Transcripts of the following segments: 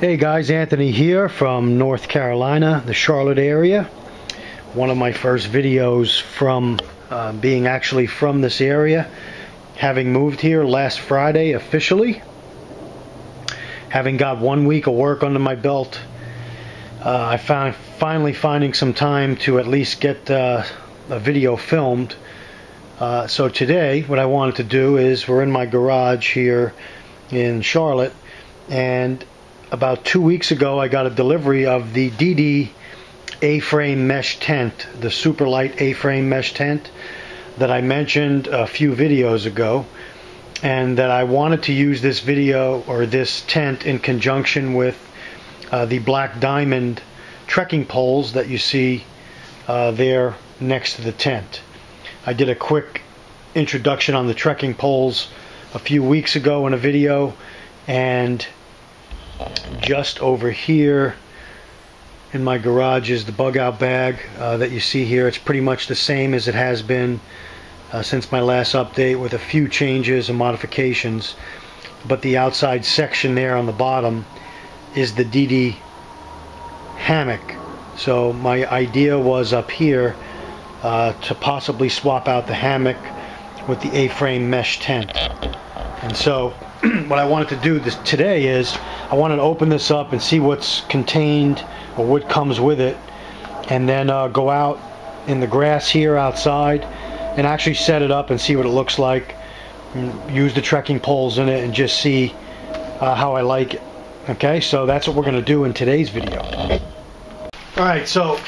Hey guys, Anthony here from North Carolina, the Charlotte area. One of my first videos from being actually from this area, having moved here last Friday officially, having got 1 week of work under my belt. I found finally finding some time to at least get a video filmed. So today what I wanted to do is, we're in my garage here in Charlotte, and about 2 weeks ago I got a delivery of the DD A-frame mesh tent, the SuperLight A-frame mesh tent that I mentioned a few videos ago, and that I wanted to use this video or this tent in conjunction with the black diamond trekking poles that you see there next to the tent. I did a quick introduction on the trekking poles a few weeks ago in a video, and just over here in my garage is the bug out bag that you see here. It's pretty much the same as it has been since my last update, with a few changes and modifications, but the outside section there on the bottom is the DD hammock. So my idea was up here to possibly swap out the hammock with the A-frame mesh tent. And so what I wanted to do today is, I wanted to open this up and see what's contained or what comes with it, and then go out in the grass here outside and actually set it up and see what it looks like, and use the trekking poles in it and just see how I like it. Okay, so that's what we're going to do in today's video. Alright, so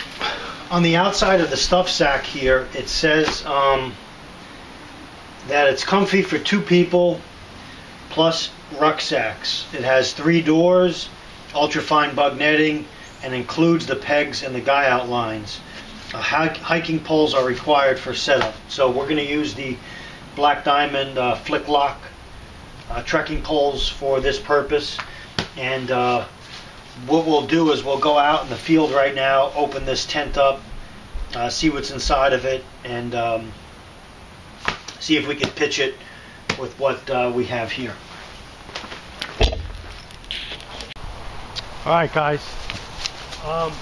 on the outside of the stuff sack here, it says that it's comfy for 2 people plus rucksacks. It has 3 doors, ultrafine bug netting, and includes the pegs and the guy out lines. Hiking poles are required for setup. So we're going to use the black diamond flick lock trekking poles for this purpose. And what we'll do is, we'll go out in the field right now, open this tent up, see what's inside of it, and see if we can pitch it with what we have here. Alright guys, I'm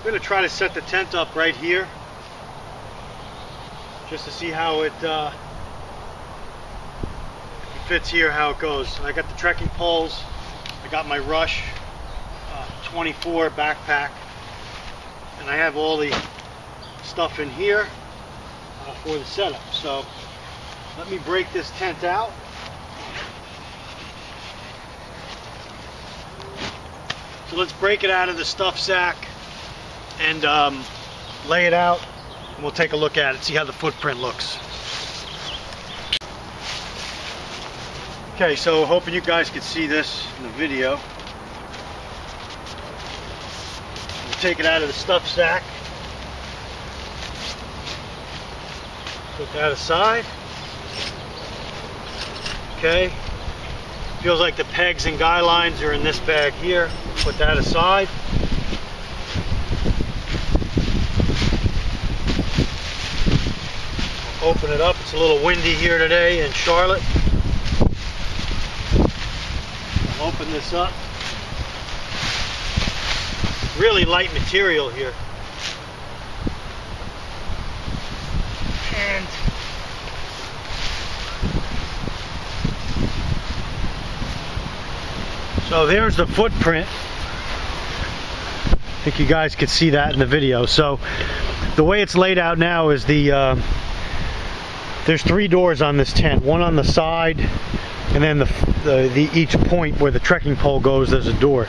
going to try to set the tent up right here just to see how it fits here, how it goes. I got the trekking poles, I got my Rush 24 backpack, and I have all the stuff in here for the setup. So let me break this tent out. So let's break it out of the stuff sack and lay it out, and we'll take a look at it, see how the footprint looks. Okay, so hoping you guys could see this in the video. We'll take it out of the stuff sack. Put that aside. Okay. Feels like the pegs and guy lines are in this bag here. Put that aside. We'll open it up. It's a little windy here today in Charlotte. I'll open this up. Really light material here. And so there's the footprint. I think you guys could see that in the video. So the way it's laid out now is there's 3 doors on this tent, one on the side, and then each point where the trekking pole goes, there's a door.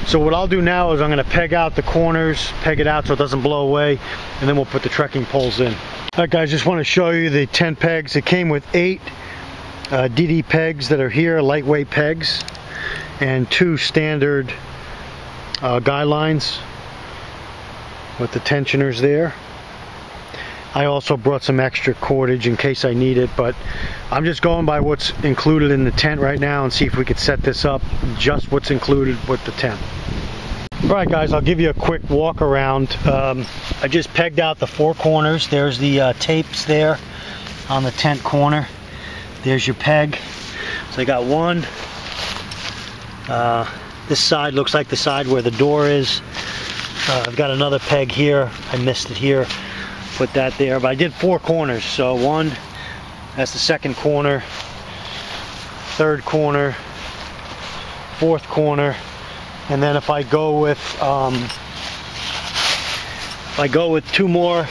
So what I'll do now is, I'm going to peg out the corners, peg it out so it doesn't blow away, and then we'll put the trekking poles in. Alright guys, just want to show you the tent pegs. It came with 8 DD pegs that are here, lightweight pegs, and 2 standard guy lines with the tensioners there. I also brought some extra cordage in case I need it, but I'm just going by what's included in the tent right now and see if we could set this up just what's included with the tent. Alright guys, I'll give you a quick walk around. I just pegged out the 4 corners. There's the tapes there on the tent corner. There's your peg. So I got one. This side looks like the side where the door is. I've got another peg here. I missed it here. Put that there. But I did 4 corners. So one, that's the second corner. Third corner. Fourth corner. And then if I go with 2 more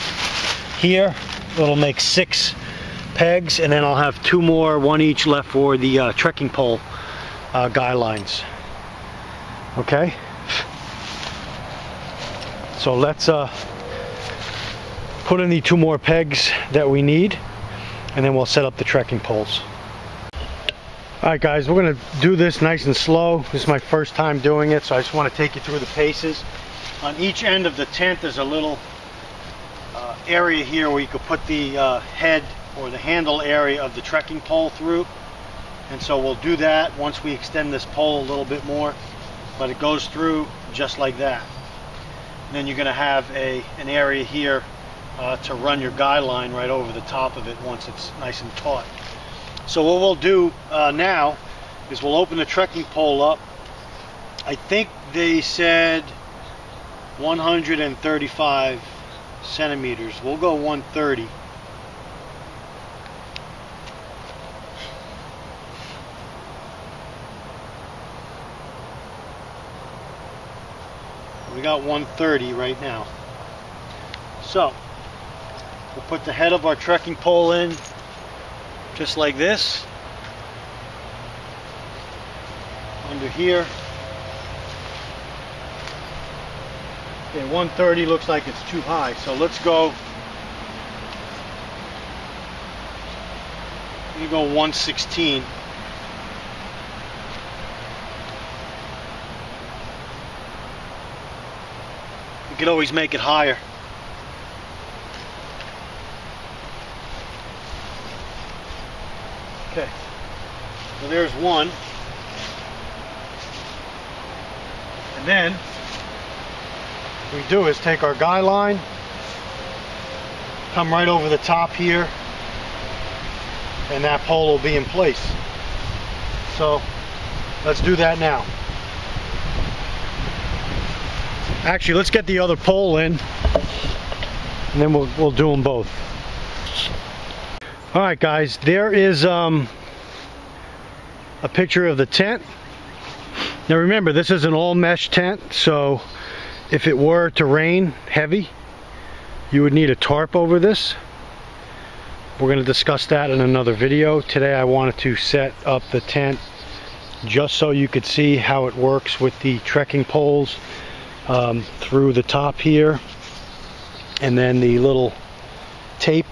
here, it'll make 6 pegs, and then I'll have 2 more, 1 each left for the trekking pole guy lines. Okay, so let's put in the 2 more pegs that we need, and then we'll set up the trekking poles. Alright guys, we're going to do this nice and slow. This is my first time doing it, so I just want to take you through the paces. On each end of the tent there's a little area here where you could put the head or the handle area of the trekking pole through, and so we'll do that once we extend this pole a little bit more, but it goes through just like that. And then you're going to have an area here to run your guy line right over the top of it once it's nice and taut. So what we'll do now is we'll open the trekking pole up. I think they said 135 centimeters. We'll go 130. We got 130 right now. So we'll put the head of our trekking pole in just like this, under here. Okay, 130 looks like it's too high, so let's go, you go 116. You can always make it higher. Okay, so there's one, and then what we do is take our guy line, come right over the top here, and that pole will be in place. So let's do that now. Actually, let's get the other pole in, and then we'll do them both. Alright guys, there is a picture of the tent. Now remember, this is an all mesh tent, so if it were to rain heavy, you would need a tarp over this. We're going to discuss that in another video. Today I wanted to set up the tent just so you could see how it works with the trekking poles through the top here, and then the little tape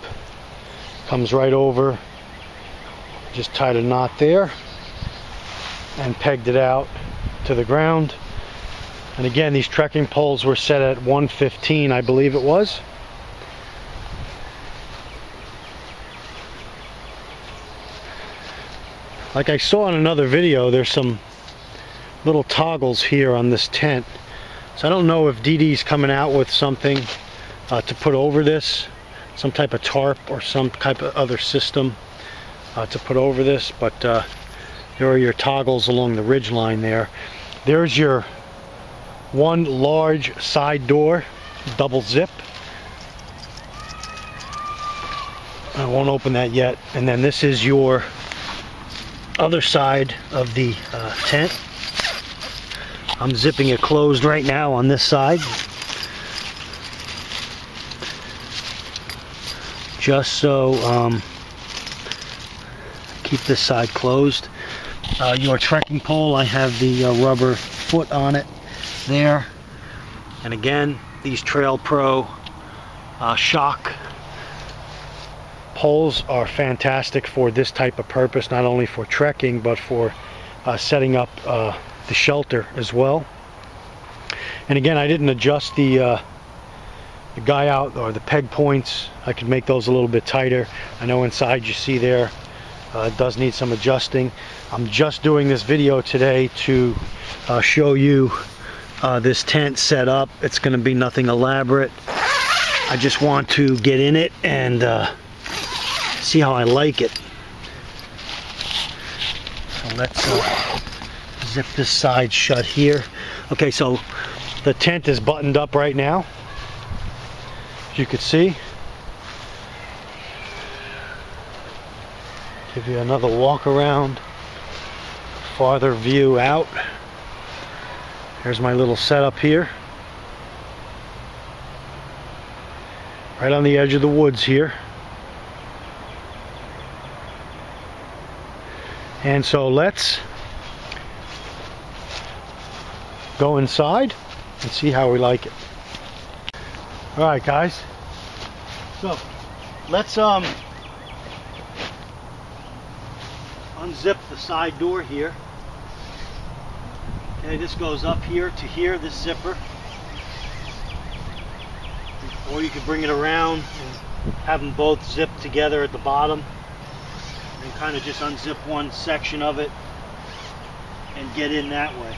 comes right over. Just tied a knot there and pegged it out to the ground. And again, these trekking poles were set at 115, I believe it was. Like I saw in another video, there's some little toggles here on this tent. So I don't know if DD's coming out with something to put over this, some type of tarp or some type of other system to put over this, but there are your toggles along the ridge line there. There's your one large side door, double zip. I won't open that yet. And then this is your other side of the tent. I'm zipping it closed right now on this side, just so keep this side closed. Your trekking pole, I have the rubber foot on it there, and again, these Trail Pro shock poles are fantastic for this type of purpose, not only for trekking but for setting up the shelter as well. And again, I didn't adjust the guy out or the peg points. I could make those a little bit tighter. I know inside you see there it does need some adjusting. I'm just doing this video today to show you this tent set up. It's going to be nothing elaborate. I just want to get in it and see how I like it. So let's zip this side shut here. Okay, so the tent is buttoned up right now, as you can see. Give you another walk around, farther view out. Here's my little setup here. Right on the edge of the woods here. And so let's go inside and see how we like it. Alright guys, so let's unzip the side door here. Okay, this goes up here to here, this zipper. Or you could bring it around and have them both zipped together at the bottom. And kind of just unzip one section of it and get in that way.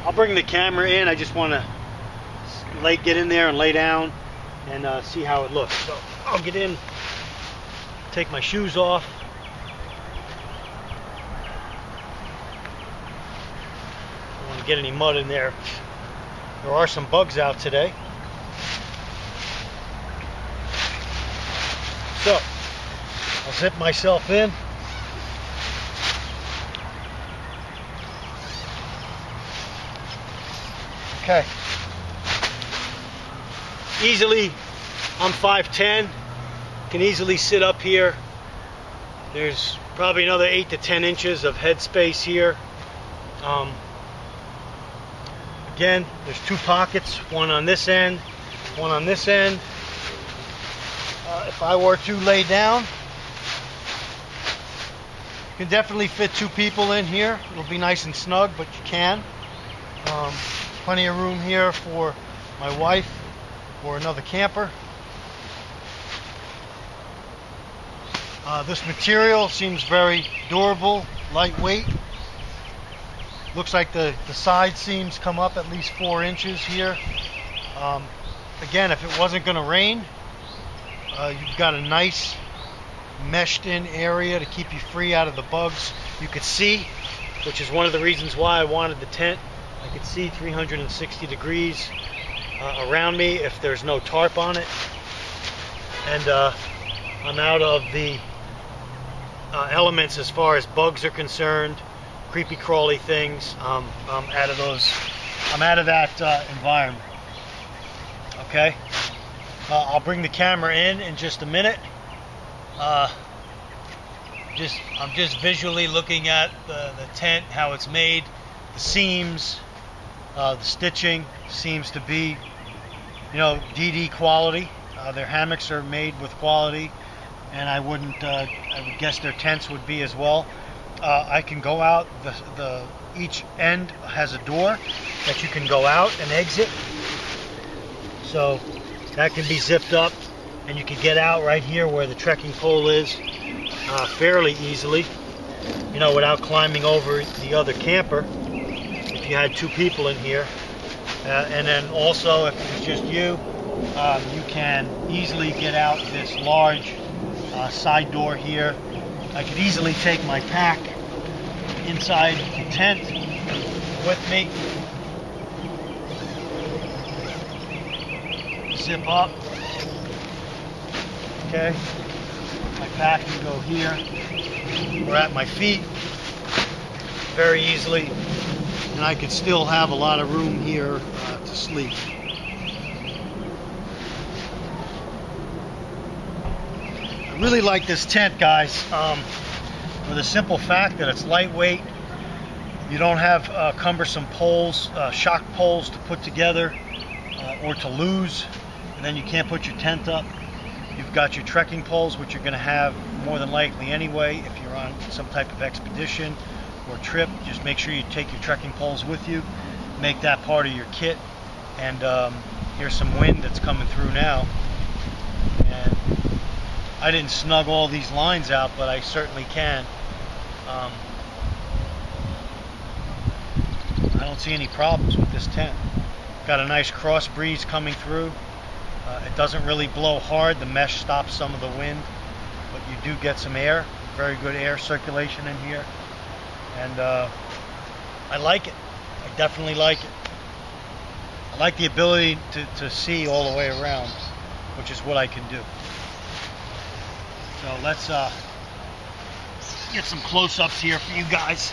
I'll bring the camera in. I just want to get in there and lay down and see how it looks. So I'll get in, take my shoes off. Don't want to get any mud in there. There are some bugs out today. So, I'll zip myself in. Okay. Easily, I'm 5'10", can easily sit up here. There's probably another 8 to 10 inches of headspace here. Again, there's 2 pockets, one on this end, one on this end. If I were to lay down, you can definitely fit 2 people in here. It'll be nice and snug, but you can. Plenty of room here for my wife or another camper. This material seems very durable, lightweight. Looks like the side seams come up at least 4 inches here. Again, if it wasn't going to rain, you've got a nice meshed in area to keep you free out of the bugs. You could see, which is one of the reasons why I wanted the tent. I could see 360 degrees around me if there's no tarp on it. And I'm out of the elements as far as bugs are concerned, creepy crawly things. I'm out of those. I'm out of that environment. Okay. I'll bring the camera in just a minute. I'm just visually looking at the tent, how it's made, the seams, the stitching seems to be, you know, DD quality. Their hammocks are made with quality, and I would guess their tents would be as well. I can go out. Each end has a door that you can go out and exit. So that can be zipped up, and you can get out right here where the trekking pole is fairly easily, you know, without climbing over the other camper if you had 2 people in here. And then also, if it's just you, you can easily get out this large side door here. I could easily take my pack inside the tent with me. Zip up. Okay. My pack can go here or at my feet very easily, and I could still have a lot of room here to sleep. I really like this tent, guys, for the simple fact that it's lightweight. You don't have cumbersome poles, shock poles to put together or to lose, and then you can't put your tent up. You've got your trekking poles, which you're going to have more than likely anyway if you're on some type of expedition or trip. Just make sure you take your trekking poles with you. Make that part of your kit. And here's some wind that's coming through now. And I didn't snug all these lines out, but I certainly can. I don't see any problems with this tent. Got a nice cross breeze coming through. It doesn't really blow hard. The mesh stops some of the wind, but you do get some air, very good air circulation in here. And I like it. I definitely like it. I like the ability to see all the way around, which is what I can do. So let's get some close-ups here for you guys.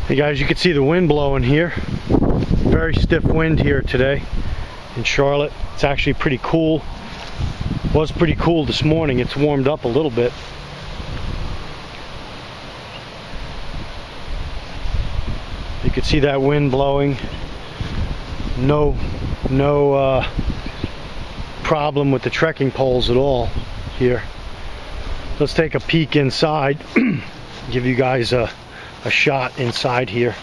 Hey guys, you can see the wind blowing here. Very stiff wind here today in Charlotte. It's actually pretty cool. It was pretty cool this morning. It's warmed up a little bit. You can see that wind blowing. No problem with the trekking poles at all here. Let's take a peek inside. Give you guys a shot inside here.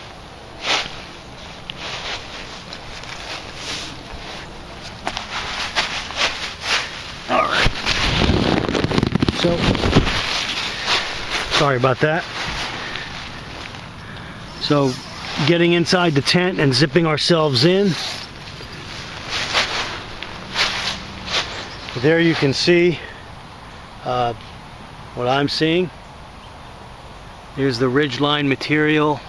All right. So, sorry about that. So, getting inside the tent and zipping ourselves in. There you can see what I'm seeing. Here's the ridgeline material.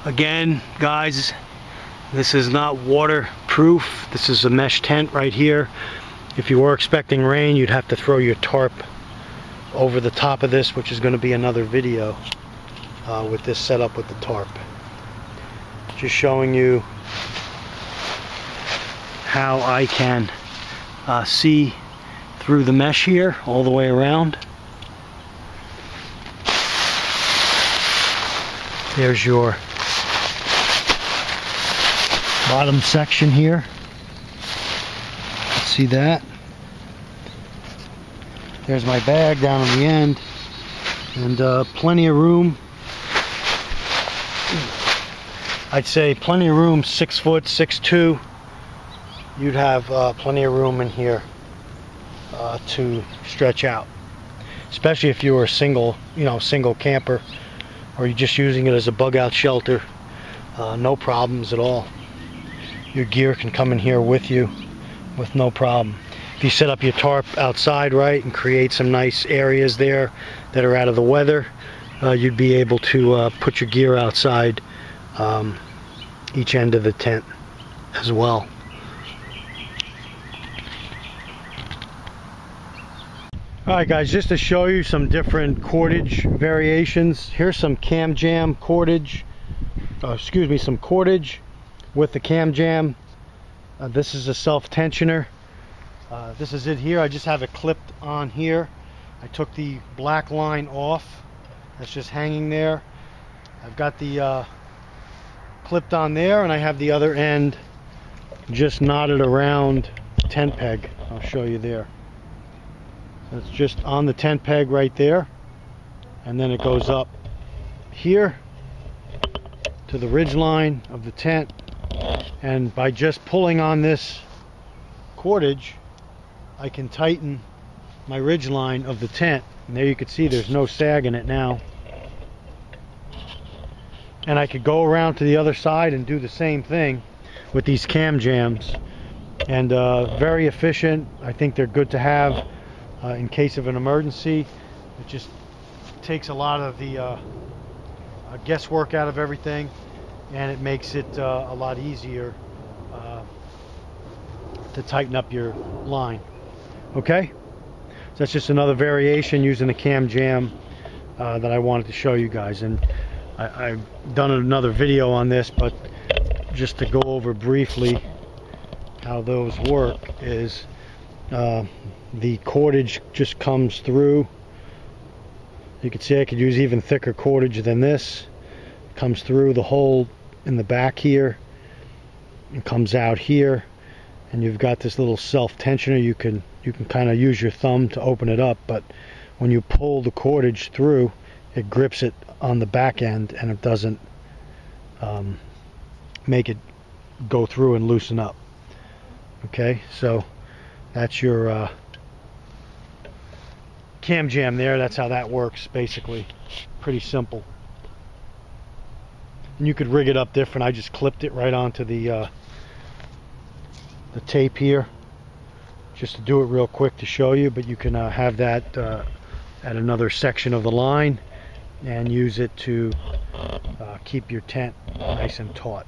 Again, guys, this is not waterproof. This is a mesh tent right here. If you were expecting rain, you'd have to throw your tarp over the top of this, which is going to be another video with this setup with the tarp. Just showing you how I can see through the mesh here all the way around. There's your bottom section here. See that? There's my bag down on the end, and plenty of room. I'd say plenty of room. 6 foot, 6'2". You'd have plenty of room in here to stretch out, especially if you were a single camper, or you're just using it as a bug out shelter. No problems at all. Your gear can come in here with you with no problem. If you set up your tarp outside right and create some nice areas there that are out of the weather, you'd be able to put your gear outside each end of the tent as well. Alright guys, just to show you some different cordage variations. Here's some cam jam cordage, some cordage with the cam jam. This is a self-tensioner. This is it here. I just have it clipped on here. I took the black line off. That's just hanging there. I've got the clipped on there, and I have the other end just knotted around the tent peg. I'll show you there. It's just on the tent peg right there, and then it goes up here to the ridge line of the tent, and by just pulling on this cordage I can tighten my ridge line of the tent, and there you can see there's no sag in it now. And I could go around to the other side and do the same thing with these cam jams, and very efficient. I think they're good to have in case of an emergency. It just takes a lot of the guesswork out of everything, and it makes it a lot easier to tighten up your line. Okay, so that's just another variation using the cam jam that I wanted to show you guys. And I've done another video on this, but just to go over briefly how those work is the cordage just comes through. You can see I could use even thicker cordage than this. Comes through the hole in the back here and comes out here, and you've got this little self-tensioner. You can kind of use your thumb to open it up, but when you pull the cordage through, it grips it on the back end, and it doesn't make it go through and loosen up. Okay, so that's your cam jam there. That's how that works, basically. Pretty simple. And you could rig it up different. I just clipped it right onto the tape here, just to do it real quick to show you. But you can have that at another section of the line and use it to keep your tent nice and taut.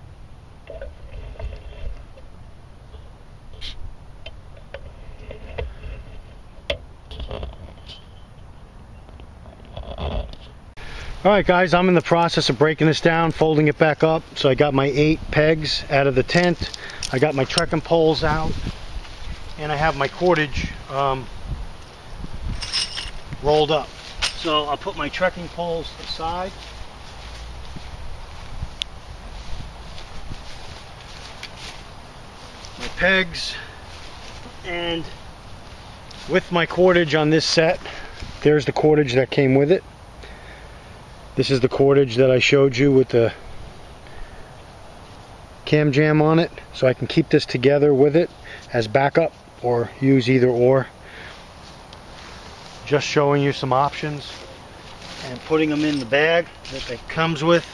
Alright guys, I'm in the process of breaking this down, folding it back up. So I got my 8 pegs out of the tent, I got my trekking poles out, and I have my cordage rolled up. So I'll put my trekking poles aside. My pegs, and with my cordage on this set, there's the cordage that came with it. This is the cordage that I showed you with the cam jam on it, so I can keep this together with it as backup or use either or. Just showing you some options and putting them in the bag that it comes with,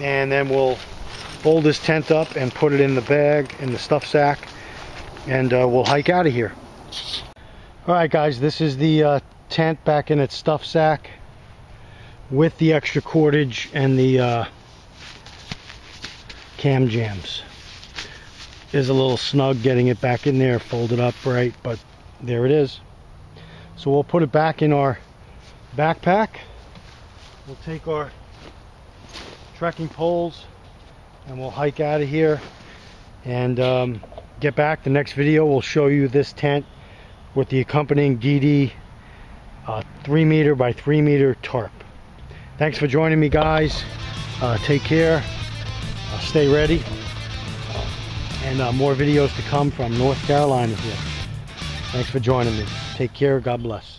and then we'll fold this tent up and put it in the bag, in the stuff sack, and we'll hike out of here. Alright guys, this is the tent back in its stuff sack with the extra cordage and the cam jams. Is a little snug getting it back in there folded up right, but there it is. So we'll put it back in our backpack. We'll take our trekking poles and we'll hike out of here and get back. The next video will show you this tent with the accompanying DD 3 meter by 3 meter tarp. Thanks for joining me guys. Take care, stay ready, and more videos to come from North Carolina here. Thanks for joining me. Take care, God bless.